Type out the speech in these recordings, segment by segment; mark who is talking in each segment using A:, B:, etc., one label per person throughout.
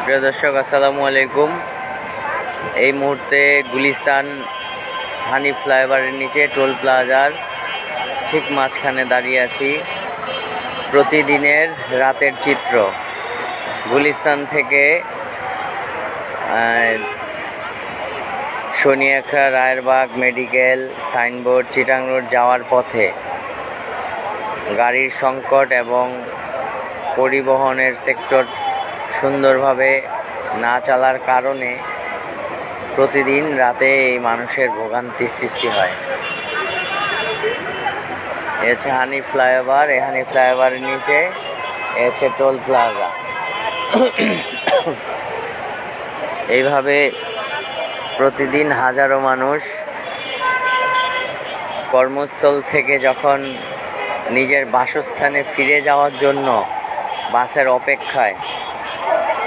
A: প্রিয় দর্শক, আসসালামু আলাইকুম। এই মুহূর্তে গুলিস্তান হানি ফ্লাইওভারের নিচে টোল প্লাজার ঠিক মাঝখানে দাঁড়িয়ে আছি। প্রতিদিনের রাতের চিত্র। গুলিস্তান থেকে Shaniakhara, Rayerbagh medical, signboard, Chittagong road যাওয়ার পথে গাড়ির সংকট এবং পরিবহনের সেক্টর সুন্দরভাবে না চলার কারণে প্রতিদিন রাতে এই মানুষের ভোগান্তির সৃষ্টি হয়। এ হচ্ছে হানি ফ্লাইওভার। এই হানি ফ্লাইওভারের নিচে এ হচ্ছে টোল প্লাজা। এইভাবে প্রতিদিন হাজারো মানুষ কর্মস্থল থেকে যখন নিজের বাসস্থানে ফিরে যাওয়ার জন্য বাসের অপেক্ষায়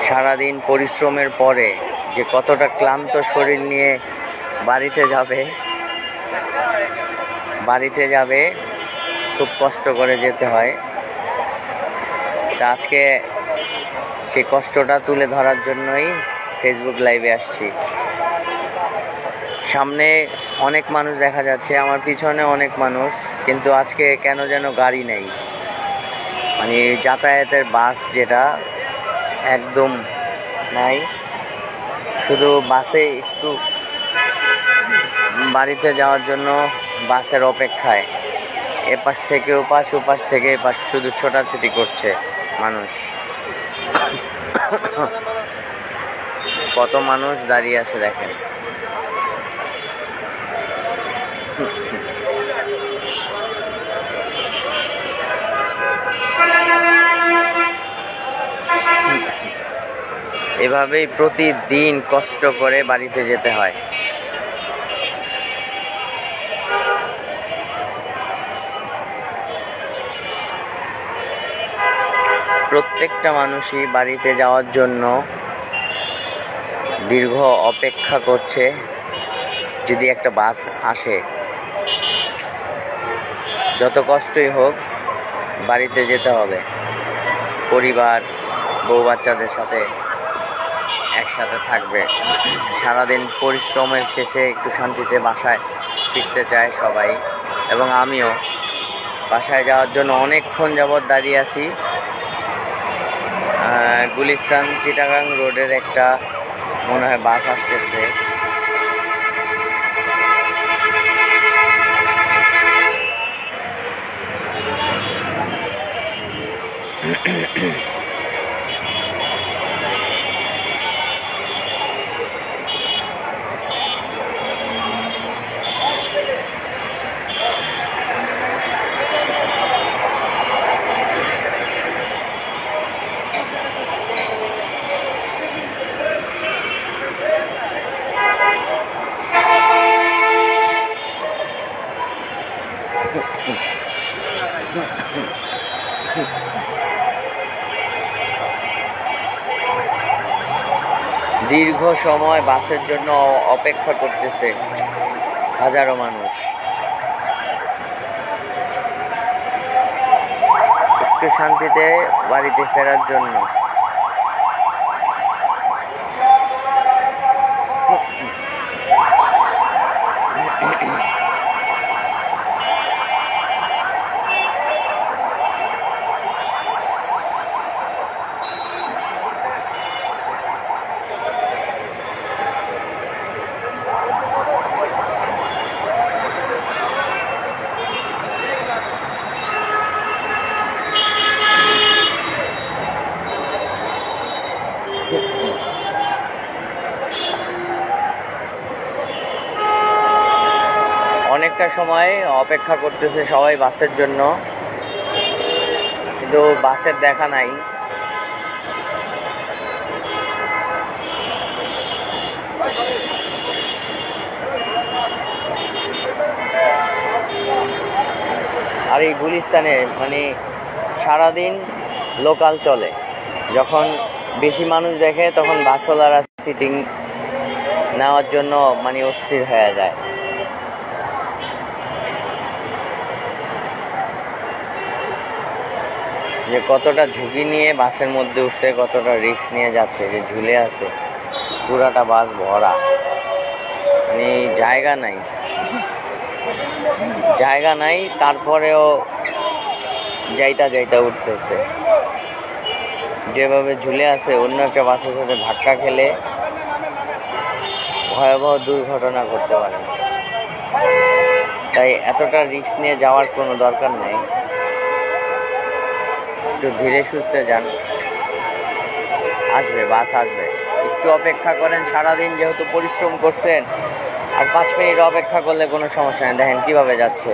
A: সারাদিন পরিশ্রমের পরে যে কতটা ক্লান্ত শরীর নিয়ে বাড়িতে যাবে খুব কষ্ট করে যেতে হয়। তা আজকে সেই কষ্টটা তুলে ধরার জন্যই ফেসবুক লাইভে আসছি। সামনে অনেক মানুষ দেখা যাচ্ছে, আমার পিছনে অনেক মানুষ, কিন্তু আজকে কেন যেন গাড়ি নেই। মানে যাতায়াতের বাস যেটা একদম নাই। শুধু বাসে একটু বাড়িতে যাওয়ার জন্য বাসের অপেক্ষায় এপাশ থেকে ওপাশ, ওপাশ থেকে এপাশ শুধু ছোটাছুটি করছে মানুষ। কত মানুষ দাঁড়িয়ে আছে দেখেন। এভাবেই প্রতিদিন কষ্ট করে বাড়িতে যেতে হয়। প্রত্যেকটা মানুষই বাড়িতে যাওয়ার জন্য দীর্ঘ অপেক্ষা করছে যদি একটা বাস আসে। যত কষ্টই হোক বাড়িতে যেতে হবে। পরিবার, বউ বাচ্চাদের সাথে একসাথে থাকবে। সারাদিন পরিশ্রমের শেষে একটু শান্তিতে বাসায় ফিরতে চায় সবাই, এবং আমিও বাসায় যাওয়ার জন্য অনেকক্ষণ যাবৎ দাঁড়িয়ে আছি। গুলিস্তান চিটাগাং রোডের একটা মনে হয় বাস আসতেছে। দীর্ঘ সময় বাসের জন্য অপেক্ষা করতেছে হাজারো মানুষ। একটু শান্তিতে বাড়িতে ফেরার জন্য। অনেকটা সময় অপেক্ষা করতেছে সবাই বাসের জন্য, কিন্তু বাসের দেখা নাই। আর এই গুলিস্তানে মানে সারাদিন লোকাল চলে। যখন বেশি মানুষ দেখে তখন বাসওয়ালারা সিটিং নেওয়ার জন্য মানে অস্থির হয়ে যায়। যে কতটা ঝুঁকি নিয়ে বাসের মধ্যে উঠছে, কতটা রিস্ক নিয়ে যাচ্ছে, যে ঝুলে আছে পুরাটা বাস ভরা, মানে জায়গা নাই, তারপরেও যাইতা উঠতেছে। যেভাবে ঝুলে আছে অন্য একটা বাসের সাথে ধাক্কা খেলে ভয়াবহ দুর্ঘটনা ঘটতে পারে। তাই এতটা রিস্ক নিয়ে যাওয়ার কোনো দরকার নেই, একটু ধীরে সুস্থে যান, বাস আসবে। একটু অপেক্ষা করেন, সারাদিন যেহেতু পরিশ্রম করছেন, আর 5 মিনিট অপেক্ষা করলে কোনো সমস্যা নেই। দেখেন কিভাবে যাচ্ছে।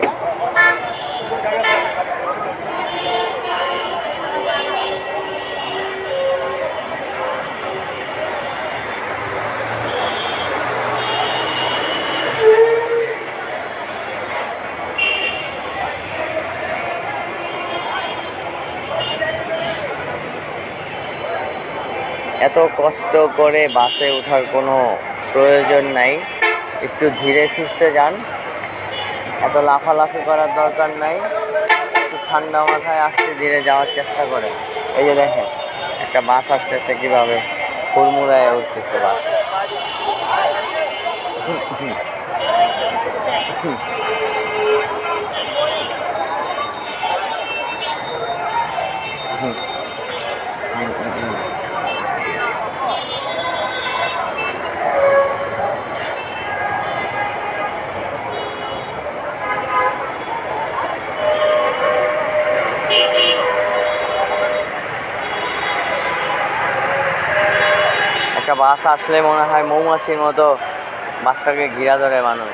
A: এত কষ্ট করে বাসে ওঠার কোনো প্রয়োজন নাই, একটু ধীরে সুস্থে যান, এত লাফালাফি করার দরকার নাই, একটু ঠান্ডা মাথায় আস্তে ধীরে যাওয়ার চেষ্টা করেন। এই যে দেখেন একটা বাস আসতেছে, কিভাবে হুড়মুড়ায় উঠতেছে বাস। একটা বাস আসলে মনে হয় মৌমাছির মতো বাসটাকে ঘিরা ধরে মানুষ।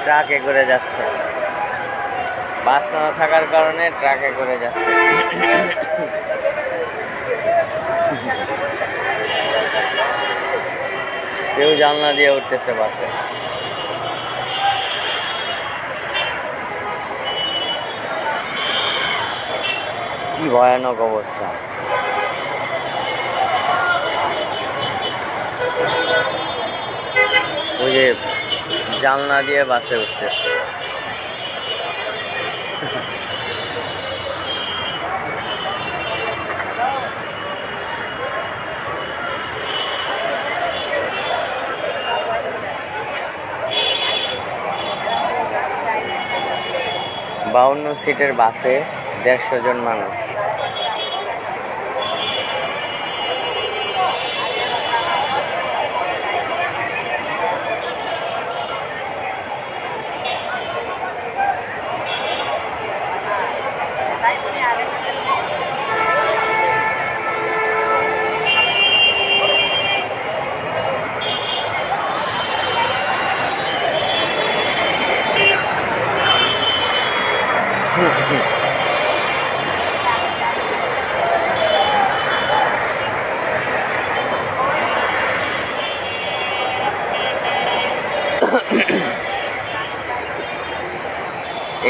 A: ট্রাকে করে যাচ্ছে, বাস না থাকার কারণে ট্রাকে করে যাচ্ছে। কেউ জানলা দিয়ে উঠতেছে বাসে। কি ভয়ানক অবস্থা। ওই যে জানলা দিয়ে বাসে উঠতেছে। বাউন্ন সিটের বাসে 150 জন মানুষ।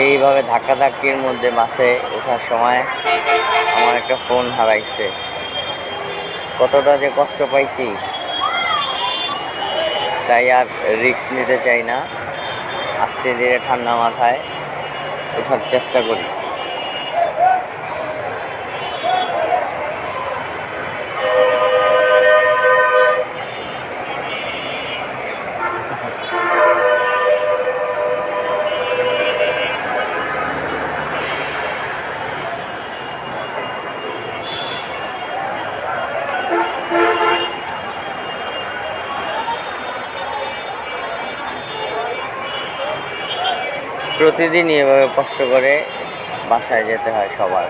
A: এইভাবে ধাক্কাধাক্কির মধ্যে বাসে ওঠার সময় আমার একটা ফোন হারাইছে। কতটা যে কষ্ট পাইছি, তাই আর রিস্ক নিতে চাই না, আস্তে ধীরে ঠান্ডা মাথায় ওঠার চেষ্টা করি। প্রতিদিনই এভাবে কষ্ট করে বাসায় যেতে হয় সবার।